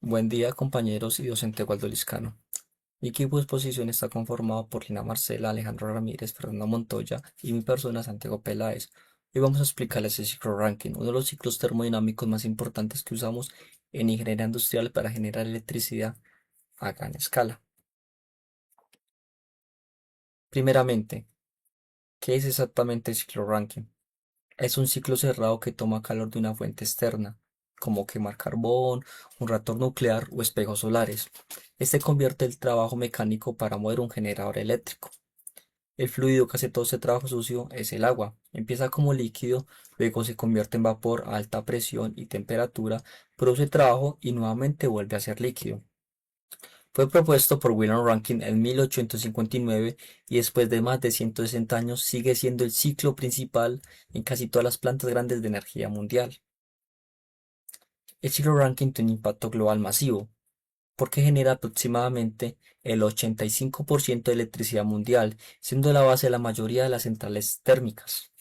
Buen día, compañeros y docente Waldo Liscano. Mi equipo de exposición está conformado por Lina Marcela, Alejandro Ramírez, Fernando Montoya y mi persona, Santiago Peláez. Hoy vamos a explicarles el ciclo Rankine, uno de los ciclos termodinámicos más importantes que usamos en ingeniería industrial para generar electricidad a gran escala. Primeramente, ¿qué es exactamente el ciclo Rankine? Es un ciclo cerrado que toma calor de una fuente externa, como quemar carbón, un reactor nuclear o espejos solares. Este convierte el trabajo mecánico para mover un generador eléctrico. El fluido que hace todo este trabajo sucio es el agua. Empieza como líquido, luego se convierte en vapor a alta presión y temperatura, produce trabajo y nuevamente vuelve a ser líquido. Fue propuesto por William Rankine en 1859 y después de más de 160 años sigue siendo el ciclo principal en casi todas las plantas grandes de energía mundial. El ciclo Rankine tiene un impacto global masivo, porque genera aproximadamente el 85% de electricidad mundial, siendo la base de la mayoría de las centrales térmicas.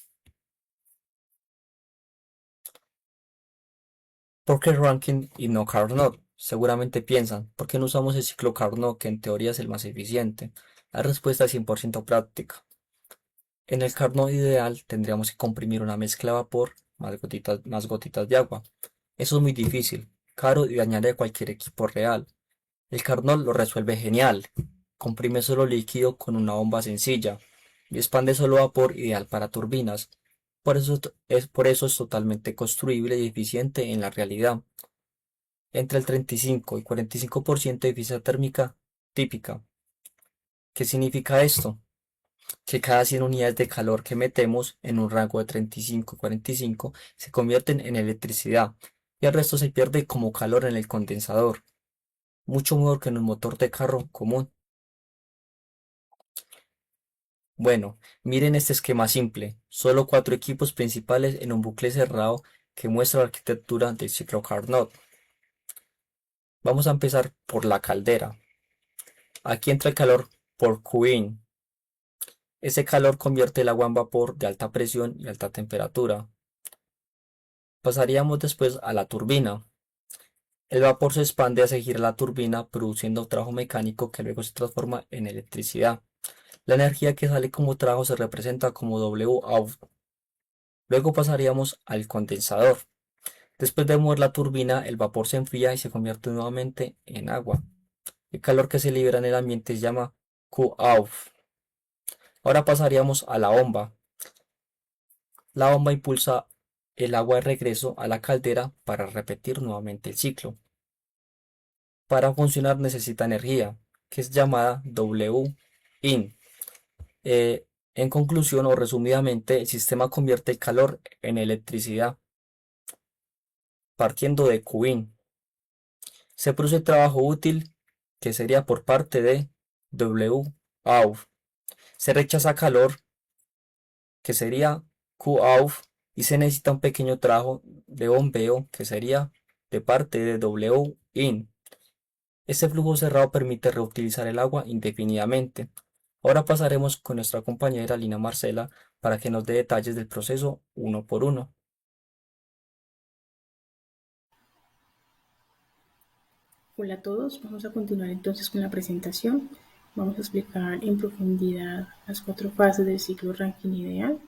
¿Por qué Rankine y no Carnot? Seguramente piensan, ¿por qué no usamos el ciclo Carnot, que en teoría es el más eficiente? La respuesta es 100% práctica. En el Carnot ideal tendríamos que comprimir una mezcla de vapor más gotitas de agua. Eso es muy difícil, caro y dañaría a cualquier equipo real. El Carnot lo resuelve genial. Comprime solo líquido con una bomba sencilla y expande solo vapor, ideal para turbinas. Por eso es totalmente construible y eficiente en la realidad. Entre el 35 y 45% de eficiencia térmica típica. ¿Qué significa esto? Que cada 100 unidades de calor que metemos en un rango de 35 y 45 se convierten en electricidad y el resto se pierde como calor en el condensador, mucho mejor que en un motor de carro común. Bueno, miren este esquema simple, solo cuatro equipos principales en un bucle cerrado que muestra la arquitectura del ciclo Carnot. Vamos a empezar por la caldera. Aquí entra el calor por Qin. Ese calor convierte el agua en vapor de alta presión y alta temperatura. Pasaríamos después a la turbina. El vapor se expande hacia girar la turbina, produciendo trabajo mecánico que luego se transforma en electricidad. La energía que sale como trabajo se representa como W out. Luego pasaríamos al condensador. Después de mover la turbina, el vapor se enfría y se convierte nuevamente en agua. El calor que se libera en el ambiente se llama Q-off. Ahora pasaríamos a la bomba. La bomba impulsa el agua de regreso a la caldera para repetir nuevamente el ciclo. Para funcionar necesita energía, que es llamada W-in. En conclusión o resumidamente, el sistema convierte el calor en electricidad, partiendo de Qin. Se produce trabajo útil, que sería por parte de W-out. Se rechaza calor, que sería Q-out, y se necesita un pequeño trabajo de bombeo, que sería de parte de W-in. Este flujo cerrado permite reutilizar el agua indefinidamente. Ahora pasaremos con nuestra compañera Lina Marcela para que nos dé detalles del proceso uno por uno. Hola a todos, vamos a continuar entonces con la presentación. Vamos a explicar en profundidad las cuatro fases del ciclo Rankine ideal.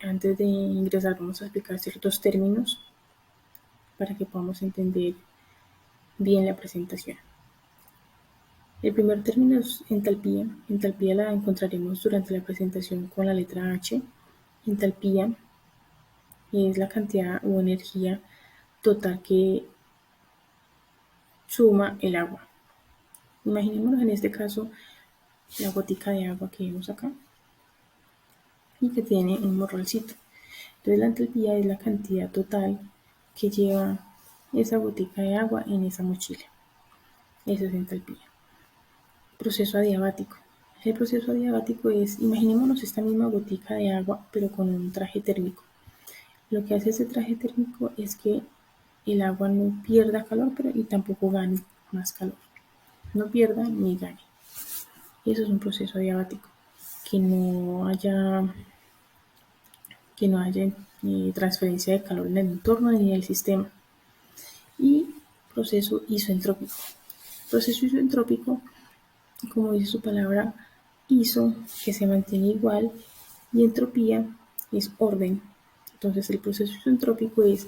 Antes de ingresar vamos a explicar ciertos términos para que podamos entender bien la presentación. El primer término es entalpía. Entalpía la encontraremos durante la presentación con la letra H. Entalpía es la cantidad o energía total que suma el agua. Imaginémonos en este caso la gotica de agua que vemos acá y que tiene un morrolcito. Entonces la entalpía es la cantidad total que lleva esa gotica de agua en esa mochila. Eso es entalpía. Proceso adiabático. El proceso adiabático es, imaginémonos esta misma gotica de agua, pero con un traje térmico. Lo que hace ese traje térmico es que el agua no pierda calor, pero y tampoco gane más calor. No pierda ni gane. Eso es un proceso adiabático. Que no haya transferencia de calor en el entorno ni en el sistema. Y proceso isoentrópico. Proceso isoentrópico, como dice su palabra, iso, que se mantiene igual, y entropía es orden. Entonces el proceso isoentrópico es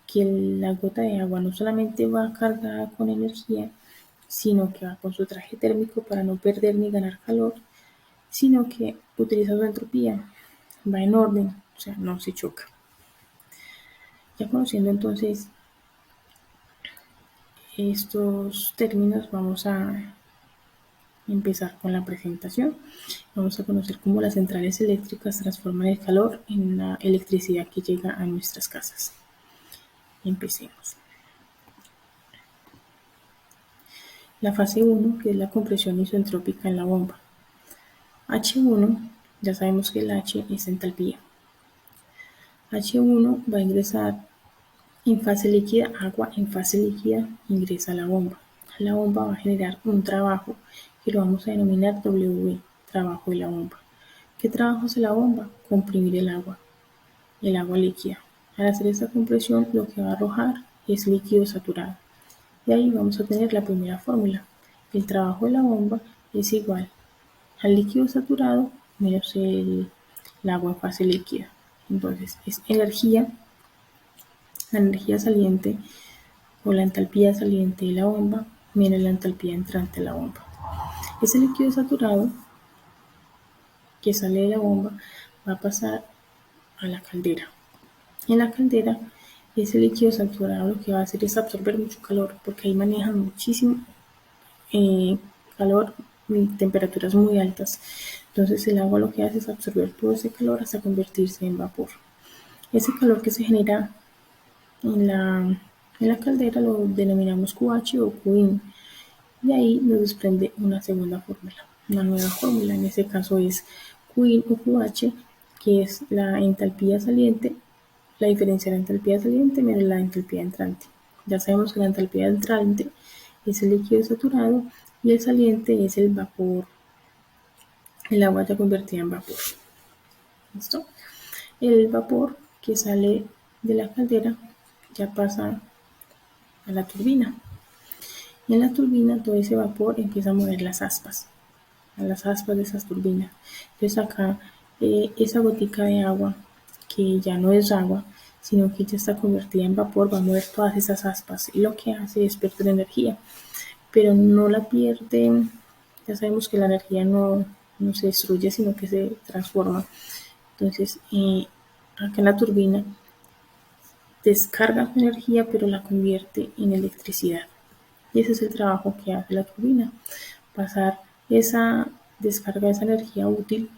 que la gota de agua no solamente va cargada con energía, sino que va con su traje térmico para no perder ni ganar calor, sino que utiliza su entropía, va en orden, o sea, no se choca. Ya conociendo entonces estos términos, vamos a empezar con la presentación. Vamos a conocer cómo las centrales eléctricas transforman el calor en la electricidad que llega a nuestras casas. Empecemos. La fase 1, que es la compresión isoentrópica en la bomba. H1, ya sabemos que el H es entalpía. H1 va a ingresar en fase líquida, agua en fase líquida ingresa a la bomba. La bomba va a generar un trabajo que lo vamos a denominar W, trabajo de la bomba. ¿Qué trabajo hace la bomba? Comprimir el agua líquida. Al hacer esta compresión, lo que va a arrojar es líquido saturado. Y ahí vamos a tener la primera fórmula. El trabajo de la bomba es igual al líquido saturado menos el agua en fase líquida. Entonces, es la energía saliente o la entalpía saliente de la bomba menos la entalpía entrante de la bomba. Ese líquido saturado que sale de la bomba va a pasar a la caldera. En la caldera, ese líquido saturado lo que va a hacer es absorber mucho calor, porque ahí manejan muchísimo calor y temperaturas muy altas. Entonces el agua lo que hace es absorber todo ese calor hasta convertirse en vapor. Ese calor que se genera en la caldera lo denominamos QH o QIN. Y ahí nos desprende una segunda fórmula, una nueva fórmula. En este caso es QIN o QH, que es la entalpía saliente, la diferencia de la entalpía saliente menos la entalpía entrante. Ya sabemos que la entalpía entrante es el líquido saturado y el saliente es el vapor, el agua ya convertida en vapor. ¿Listo? El vapor que sale de la caldera ya pasa a la turbina. Y en la turbina todo ese vapor empieza a mover las aspas, a las aspas de esas turbinas. Entonces acá esa gotica de agua, que ya no es agua, sino que ya está convertida en vapor, va a mover todas esas aspas y lo que hace es perder energía, pero no la pierde. Ya sabemos que la energía no se destruye, sino que se transforma. Entonces, acá en la turbina descarga su energía, pero la convierte en electricidad. Y ese es el trabajo que hace la turbina, pasar esa descarga de esa energía útil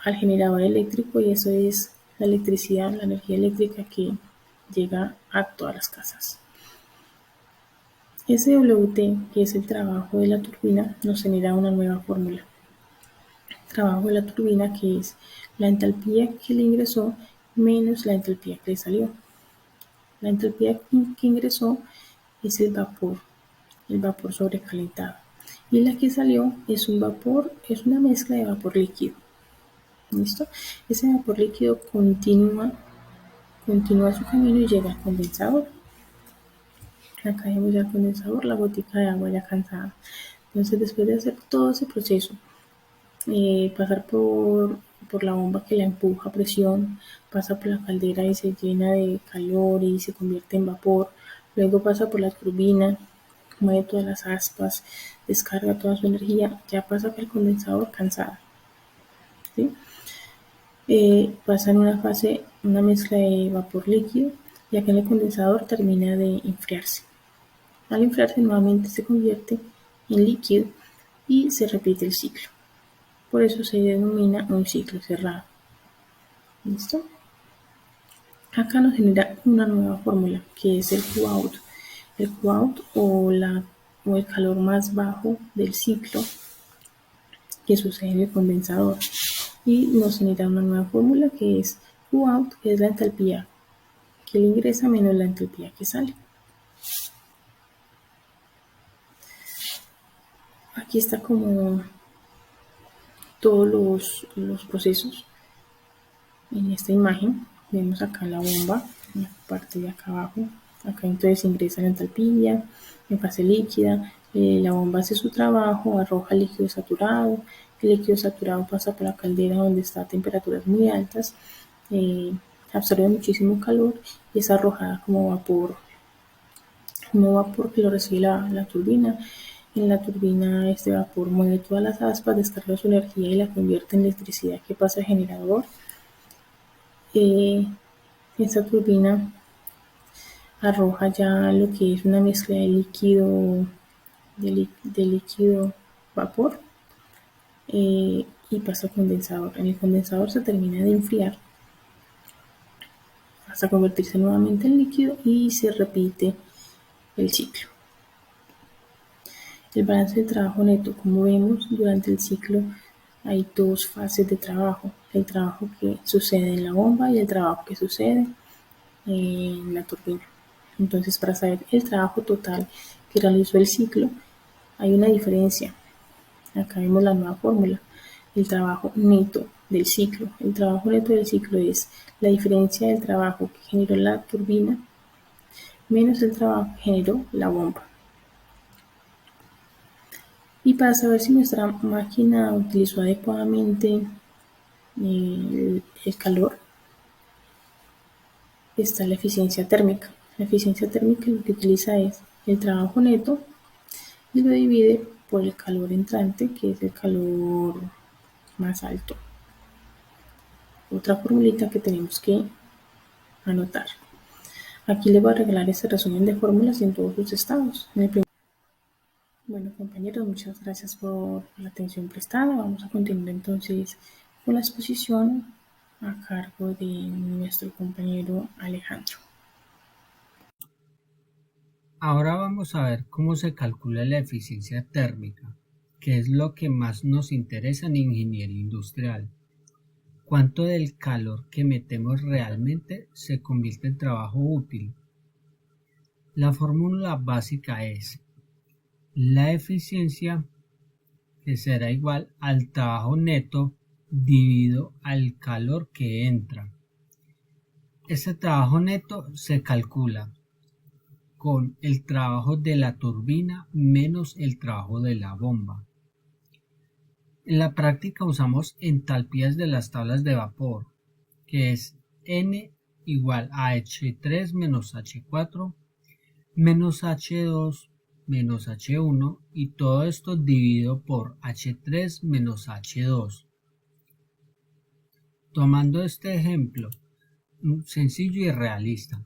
al generador eléctrico, y eso es la electricidad, la energía eléctrica que llega a todas las casas. SWT, que es el trabajo de la turbina, nos genera una nueva fórmula. Trabajo de la turbina, que es la entalpía que le ingresó menos la entalpía que le salió. La entalpía que ingresó es el vapor sobrecalentado. Y la que salió es un vapor, es una mezcla de vapor líquido. ¿Listo? Ese vapor líquido continúa su camino y llega al condensador. Acá vemos ya el condensador, la gotica de agua ya cansada. Entonces, después de hacer todo ese proceso, pasar por la bomba que la empuja a presión, pasa por la caldera y se llena de calor y se convierte en vapor, luego pasa por la turbina, mueve todas las aspas, descarga toda su energía, ya pasa por el condensador cansada. ¿Sí? Pasa en una fase, una mezcla de vapor líquido, y acá en el condensador termina de enfriarse. Al enfriarse nuevamente se convierte en líquido y se repite el ciclo. Por eso se denomina un ciclo cerrado. ¿Listo? Acá nos genera una nueva fórmula, que es el Qout. El Qout o el calor más bajo del ciclo que sucede en el condensador. Y nos genera una nueva fórmula, que es Qout, que es la entalpía que le ingresa menos la entalpía que sale. Aquí está como todos los procesos en esta imagen. Vemos acá la bomba en la parte de acá abajo, Acá entonces ingresa la entalpía en fase líquida, la bomba hace su trabajo, arroja líquido saturado, el líquido saturado pasa por la caldera donde está a temperaturas muy altas, eh, absorbe muchísimo calor y es arrojada como vapor que lo recibe la turbina. En la turbina este vapor mueve todas las aspas, descarga su energía y la convierte en electricidad que pasa al generador. Esta turbina arroja ya lo que es una mezcla de líquido vapor y pasa al condensador. En el condensador se termina de enfriar hasta convertirse nuevamente en líquido y se repite el ciclo. El balance del trabajo neto, como vemos durante el ciclo, hay dos fases de trabajo: el trabajo que sucede en la bomba y el trabajo que sucede en la turbina. Entonces, para saber el trabajo total que realizó el ciclo, hay una diferencia. Acá vemos la nueva fórmula: el trabajo neto del ciclo. El trabajo neto del ciclo es la diferencia del trabajo que generó la turbina menos el trabajo que generó la bomba. Y para saber si nuestra máquina utilizó adecuadamente el calor, está la eficiencia térmica. La eficiencia térmica lo que utiliza es el trabajo neto y lo divide por el calor entrante, que es el calor más alto. Otra formulita que tenemos que anotar. Aquí les voy a regalar este resumen de fórmulas en todos sus estados. Bueno, compañeros, muchas gracias por la atención prestada. Vamos a continuar entonces con la exposición a cargo de nuestro compañero Alejandro. Ahora vamos a ver cómo se calcula la eficiencia térmica, que es lo que más nos interesa en ingeniería industrial. ¿Cuánto del calor que metemos realmente se convierte en trabajo útil? La fórmula básica es la eficiencia, que será igual al trabajo neto dividido al calor que entra. Ese trabajo neto se calcula con el trabajo de la turbina menos el trabajo de la bomba. En la práctica usamos entalpías de las tablas de vapor, que es N igual a H3 menos H4 menos H2 menos H1 y todo esto dividido por H3 menos H2. Tomando este ejemplo sencillo y realista,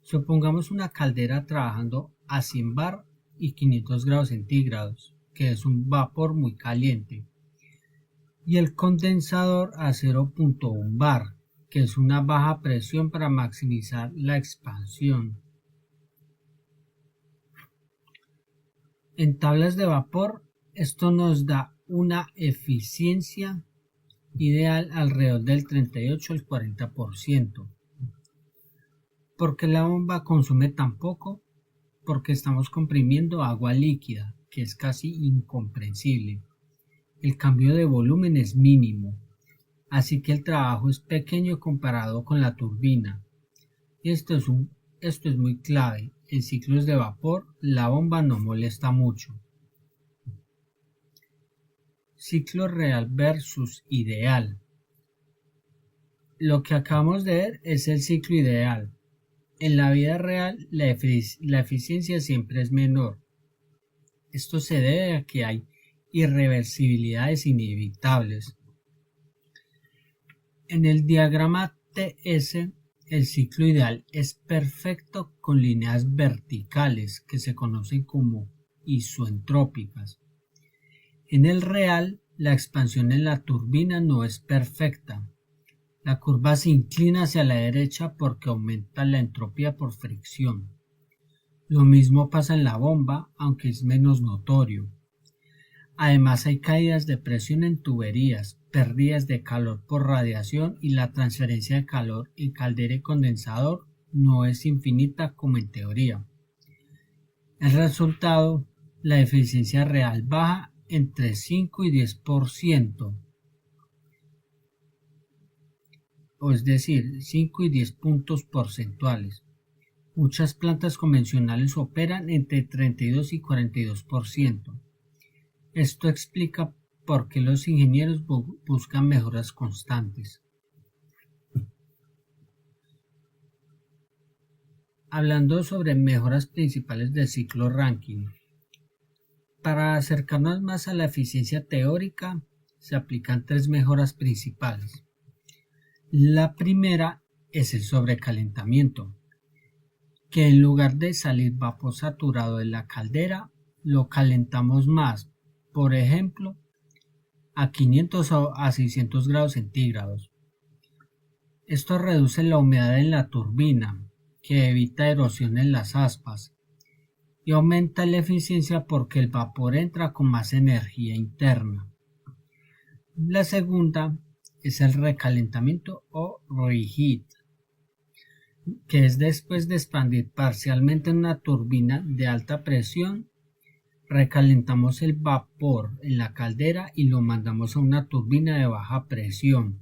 supongamos una caldera trabajando a 100 bar y 500 grados centígrados, que es un vapor muy caliente, y el condensador a 0.1 bar, que es una baja presión para maximizar la expansión. En tablas de vapor, esto nos da una eficiencia ideal alrededor del 38 al 40%. ¿Por qué la bomba consume tan poco? Porque estamos comprimiendo agua líquida, que es casi incomprensible. El cambio de volumen es mínimo, así que el trabajo es pequeño comparado con la turbina. Y esto es muy clave. En ciclos de vapor, la bomba no molesta mucho. Ciclo real versus ideal. Lo que acabamos de ver es el ciclo ideal. En la vida real, la eficiencia siempre es menor. Esto se debe a que hay irreversibilidades inevitables. En el diagrama TS, el ciclo ideal es perfecto con líneas verticales que se conocen como isoentrópicas. En el real, la expansión en la turbina no es perfecta. La curva se inclina hacia la derecha porque aumenta la entropía por fricción. Lo mismo pasa en la bomba, aunque es menos notorio. Además hay caídas de presión en tuberías, pérdidas de calor por radiación y la transferencia de calor en caldera y condensador no es infinita como en teoría. El resultado, la eficiencia real baja entre 5 y 10%, o es decir, 5 y 10 puntos porcentuales. Muchas plantas convencionales operan entre 32 y 42%. Esto explica por qué los ingenieros buscan mejoras constantes. Hablando sobre mejoras principales del ciclo Rankine. Para acercarnos más a la eficiencia teórica, se aplican 3 mejoras principales. La primera es el sobrecalentamiento, que en lugar de salir vapor saturado de la caldera, lo calentamos más, por ejemplo, a 500 o a 600 grados centígrados. Esto reduce la humedad en la turbina, que evita erosión en las aspas, y aumenta la eficiencia porque el vapor entra con más energía interna. La segunda es el recalentamiento o reheat, que es después de expandir parcialmente una turbina de alta presión, recalentamos el vapor en la caldera y lo mandamos a una turbina de baja presión.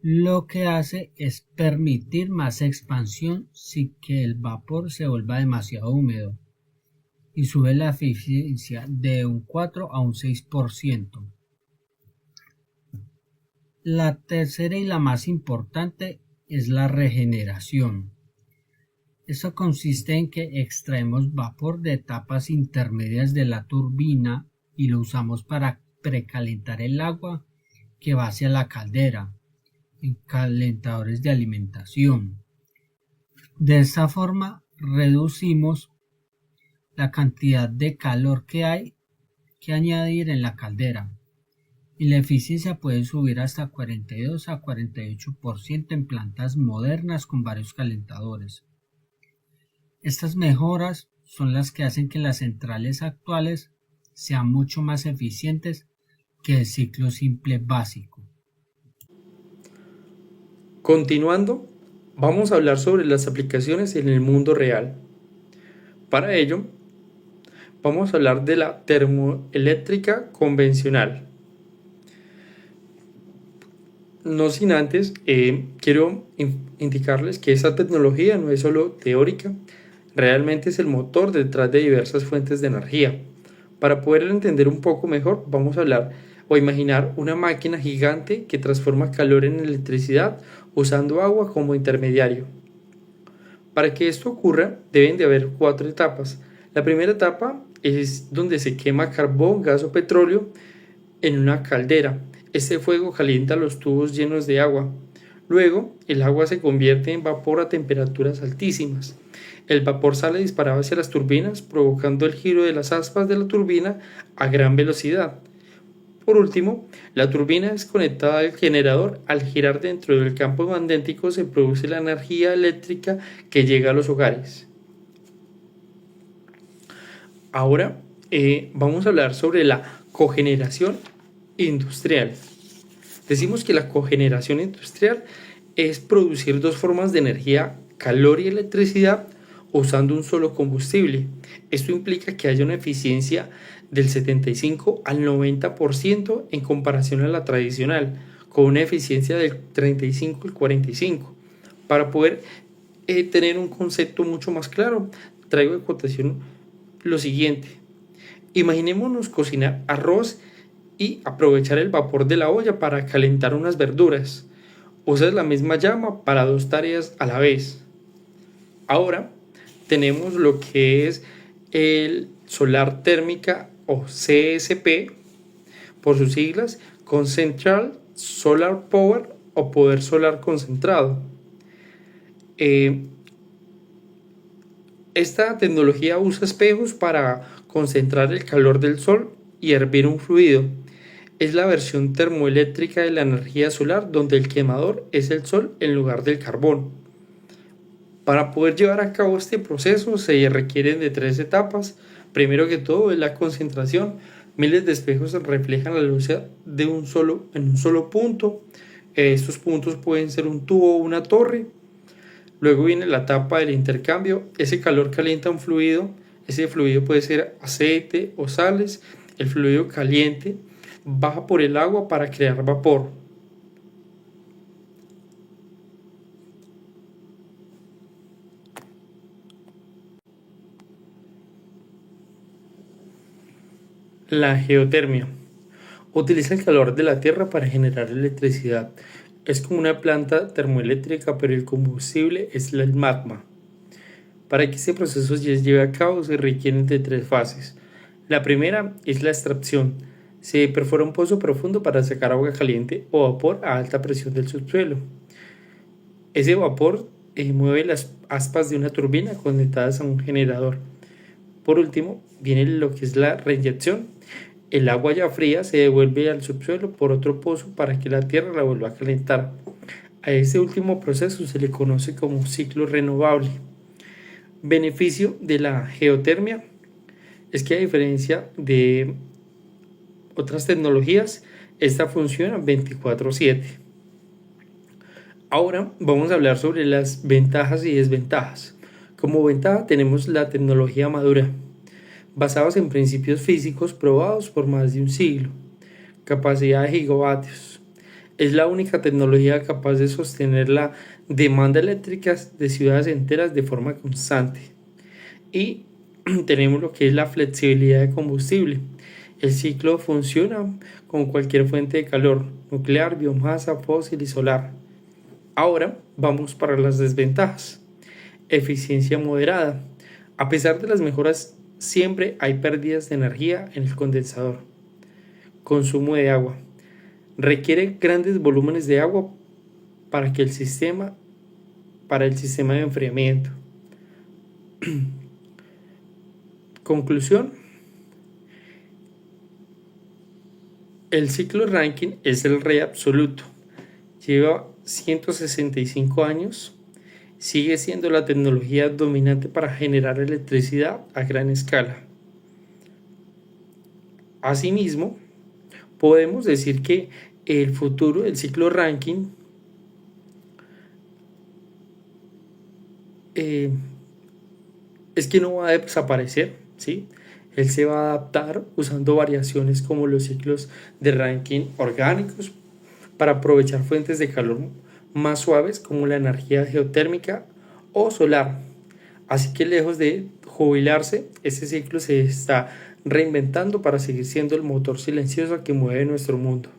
Lo que hace es permitir más expansión sin que el vapor se vuelva demasiado húmedo y sube la eficiencia de un 4 a un 6%. La tercera y la más importante es la regeneración. Esto consiste en que extraemos vapor de etapas intermedias de la turbina y lo usamos para precalentar el agua que va hacia la caldera en calentadores de alimentación. De esta forma reducimos la cantidad de calor que hay que añadir en la caldera y la eficiencia puede subir hasta 42 a 48% en plantas modernas con varios calentadores. Estas mejoras son las que hacen que las centrales actuales sean mucho más eficientes que el ciclo simple básico. Continuando, vamos a hablar sobre las aplicaciones en el mundo real. Para ello, vamos a hablar de la termoeléctrica convencional. No sin antes, quiero indicarles que esta tecnología no es solo teórica, realmente es el motor detrás de diversas fuentes de energía. Para poder entender un poco mejor, vamos a hablar o imaginar una máquina gigante que transforma calor en electricidad usando agua como intermediario. Para que esto ocurra, deben de haber 4 etapas. La primera etapa es donde se quema carbón, gas o petróleo en una caldera. Este fuego calienta los tubos llenos de agua. Luego, el agua se convierte en vapor a temperaturas altísimas. El vapor sale disparado hacia las turbinas, provocando el giro de las aspas de la turbina a gran velocidad. Por último, la turbina es conectada al generador. Al girar dentro del campo magnético se produce la energía eléctrica que llega a los hogares. Ahora vamos a hablar sobre la cogeneración industrial. Decimos que la cogeneración industrial es producir 2 formas de energía, calor y electricidad, usando un solo combustible. Esto implica que haya una eficiencia del 75 al 90% en comparación a la tradicional, con una eficiencia del 35 al 45%. Para poder tener un concepto mucho más claro, traigo de cotación lo siguiente. Imaginémonos cocinar arroz y aprovechar el vapor de la olla para calentar unas verduras. Usas la misma llama para 2 tareas a la vez. Ahora tenemos lo que es el solar térmica o CSP por sus siglas, Concentrated Solar Power o poder solar concentrado. Esta tecnología usa espejos para concentrar el calor del sol y hervir un fluido. Es la versión termoeléctrica de la energía solar, donde el quemador es el sol en lugar del carbón. Para poder llevar a cabo este proceso se requieren de 3 etapas. Primero que todo es la concentración. Miles de espejos reflejan la luz en un solo punto. Estos puntos pueden ser un tubo o una torre. Luego viene la etapa del intercambio. Ese calor calienta un fluido. Ese fluido puede ser aceite o sales. El fluido caliente baja por el agua para crear vapor. La geotermia. Utiliza el calor de la tierra para generar electricidad. Es como una planta termoeléctrica, pero el combustible es el magma. Para que este proceso se lleve a cabo se requieren de 3 fases. La primera es la extracción. Se perfora un pozo profundo para sacar agua caliente o vapor a alta presión del subsuelo. Ese vapor mueve las aspas de una turbina conectadas a un generador. Por último, viene lo que es la reinyección. El agua ya fría se devuelve al subsuelo por otro pozo para que la tierra la vuelva a calentar. A este último proceso se le conoce como ciclo renovable. Beneficio de la geotermia es que, a diferencia de otras tecnologías, esta funciona 24/7. Ahora vamos a hablar sobre las ventajas y desventajas. Como ventaja tenemos la tecnología madura, basados en principios físicos probados por más de un siglo. Capacidad de gigavatios. Es la única tecnología capaz de sostener la demanda eléctrica de ciudades enteras de forma constante. Y tenemos lo que es la flexibilidad de combustible. El ciclo funciona con cualquier fuente de calor, nuclear, biomasa, fósil y solar. Ahora vamos para las desventajas. Eficiencia moderada. A pesar de las mejoras, siempre hay pérdidas de energía en el condensador. Consumo de agua. Requiere grandes volúmenes de agua para el sistema de enfriamiento. Conclusión. El ciclo Rankine es el rey absoluto. Lleva 165 años. Sigue siendo la tecnología dominante para generar electricidad a gran escala. Asimismo, podemos decir que el futuro del ciclo Rankine es que no va a desaparecer, ¿sí? Él se va a adaptar usando variaciones como los ciclos de Rankine orgánicos para aprovechar fuentes de calor más suaves como la energía geotérmica o solar. Así que, lejos de jubilarse, este ciclo se está reinventando para seguir siendo el motor silencioso que mueve nuestro mundo.